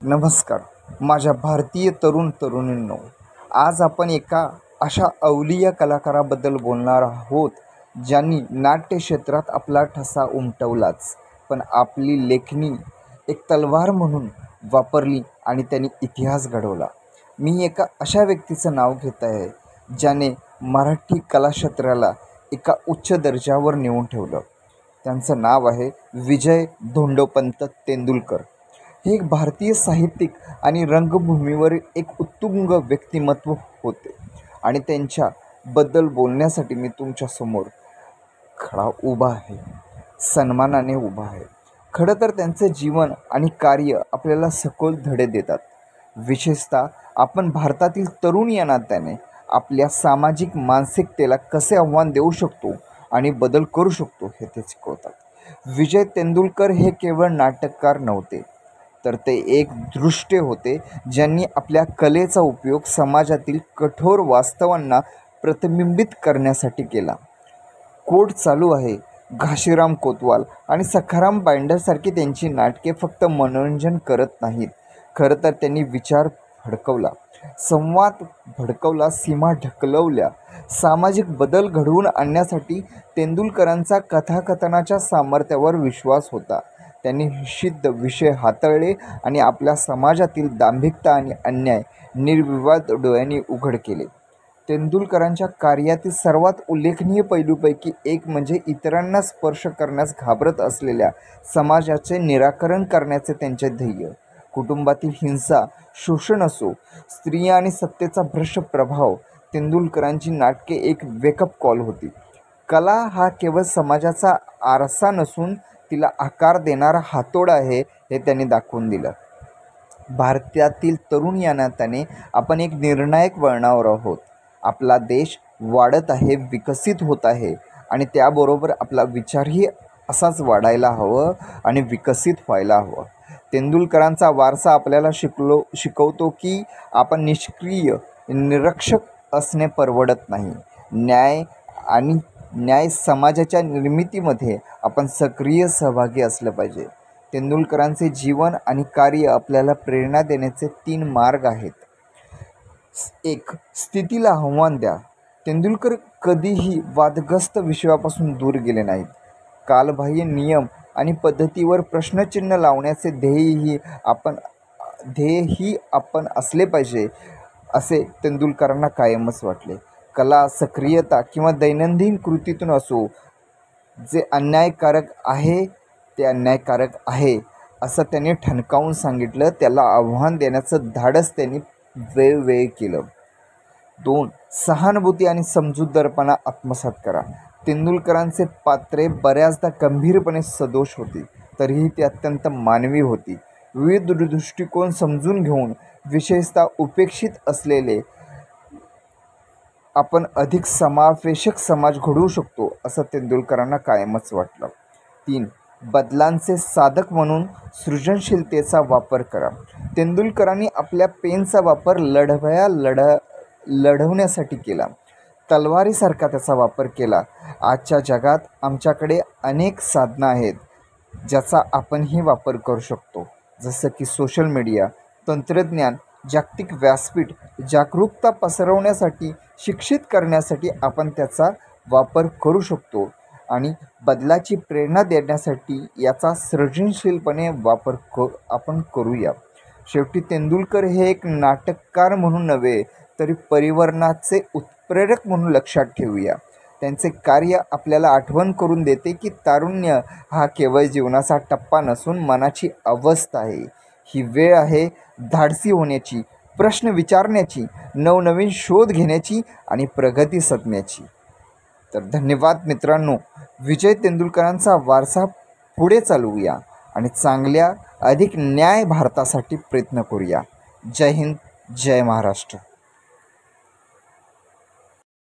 नमस्कार माझ्या भारतीय तरुण तरुणींनो, आज आपण एका अशा अवलिया कलाकाराबद्दल बोलणार आहोत ज्यांनी नाट्य क्षेत्रात आपला ठसा उमटवलाच, पण आपली लेखणी एक तलवार म्हणून वापरली आणि त्यांनी इतिहास घडवला। मी एका अशा व्यक्तीचं नाव घेत आहे ज्याने मराठी कलाक्षेत्राला एका उच्च दर्जावर नेऊन ठेवलं। त्यांचं नाव आहे विजय धोंडोपंत तेंडुलकर। हे एक भारतीय साहित्यिक आणि रंगभूमीवर एक उत्तुंग व्यक्तिमत्व होते आणि त्यांच्याबद्दल बोलण्यासाठी मी तुमच्यासमोर खडा उभा आहे, सन्मानाने उभा आहे। खरं तर त्यांचे जीवन आणि कार्य आपल्याला सखोल धडे देतात। विशेषतः आपण भारतातील तरुण या नात्याने आपल्या सामाजिक मानसिकतेला कसे आव्हान देऊ शकतो आणि बदल करू शकतो हे ते शिकवतात। विजय तेंडुलकर हे केवळ नाटककार नव्हते, तर ते एक दृष्टे होते ज्यांनी आपल्या कलेचा उपयोग समाजातील कठोर वास्तवांना प्रतिबिंबित करण्यासाठी केला। कोर्ट चालू आहे, घाशीराम कोतवाल आणि सखाराम बाइंडरसारखी त्यांची नाटके फक्त मनोरंजन करत नाहीत, खरं तर त्यांनी विचार भडकवला, संवाद भडकवला, सीमा ढकलवल्या। सामाजिक बदल घडवून आणण्यासाठी तेंडुलकरांचा कथाकथनाच्या सामर्थ्यावर विश्वास होता। त्यांनी निषिद्ध विषय हाताळले आणि आपल्या समाजातील दांभिकता आणि अन्याय निर्विवाद डोळ्यांनी उघड केले। तेंडुलकरांच्या कार्यातील सर्वात उल्लेखनीय पैलूपैकी एक म्हणजे इतरांना स्पर्श करण्यास घाबरत असलेल्या समाजाचे निराकरण करण्याचे त्यांचे ध्येय। कुटुंबातील हिंसा, शोषण असो, स्त्रिया आणि सत्तेचा भ्रष्ट प्रभाव, तेंडुलकरांची नाटके एक वेकअप कॉल होती। कला हा केवळ समाजाचा आरसा नसून तिला आकार देणारा हातोडा आहे हे त्यांनी दाखवून दिलं। भारतातील तरुण या नात्याने आपण एक निर्णायक वळणावर आहोत। आपला देश वाढत आहे, विकसित होत आहे आणि त्याबरोबर आपला विचारही असाच वाढायला हवं आणि विकसित व्हायला हवं। तेंडुलकरांचा वारसा आपल्याला शिकवतो की आपण निष्क्रिय निरीक्षक असणे परवडत नाही। न्याय समाजाच्या निर्मितीमध्ये आपण सक्रिय सहभागी असलं पाहिजे। तेंडुलकरांचे जीवन आणि कार्य आपल्याला प्रेरणा देण्याचे 3 मार्ग आहेत। 1. स्थितीला आव्हान द्या। तेंडुलकर कधीही वादग्रस्त विषयापासून दूर गेले नाहीत। कालबाह्य नियम आणि पद्धतीवर प्रश्नचिन्ह लावण्याचे ध्येयही आपण असले पाहिजे असे तेंडुलकरांना कायमच वाटले। कला, सक्रियता किंवा दैनंदिन कृतीतून असो, जे अन्यायकारक आहे ते अन्यायकारक आहे असं त्यांनी ठणकावून सांगितलं। त्याला आव्हान देण्याचं धाडस त्यांनी वेळोवेळी केलं। 2. सहानुभूती आणि समजूतदारपणा आत्मसात करा। तेंडुलकरांचे पात्रे बऱ्याचदा गंभीरपणे सदोष होती, तरीही ती अत्यंत मानवी होती। विविध दृष्टिकोन समजून घेऊन, विशेषतः उपेक्षित असलेले आपण अधिक समावेशक समाज घडवू शकतो असं तेंडुलकरांना कायमच वाटलं। 3. बदलांचे साधक म्हणून सृजनशीलतेचा वापर करा। तेंडुलकरांनी आपल्या पेनचा वापर लढवण्यासाठी केला, तलवारीसारखा त्याचा वापर केला। आजच्या जगात आमच्याकडे अनेक साधनं आहेत ज्याचा आपणही वापर करू शकतो, जसं की सोशल मीडिया, तंत्रज्ञान, जागतिक व्यासपीठ, जागरूकता पसरवण्यासाठी, शिक्षित करण्यासाठी आपण त्याचा वापर करू शकतो आणि बदलाची प्रेरणा देण्यासाठी याचा सृजनशीलपणे वापर आपण करूया। शेवटी तेंडुलकर हे एक नाटककार म्हणून नव्हे, तरी परिवर्तनाचे उत्प्रेरक म्हणून लक्षात ठेवूया। त्यांचे कार्य आपल्याला आठवण करून देते की तारुण्य हा केवळ जीवनाचा टप्पा नसून मनाची अवस्था आहे। ही वेळ आहे धाडसी होण्याची, प्रश्न विचारण्याची, नवनवीन शोध घेण्याची आणि प्रगती साधण्याची। तर धन्यवाद मित्रांनो, विजय तेंडुलकरांचा वारसा पुढे चालवूया आणि चांगल्या अधिक न्याय भारतासाठी प्रयत्न करूया। जय हिंद, जय महाराष्ट्र।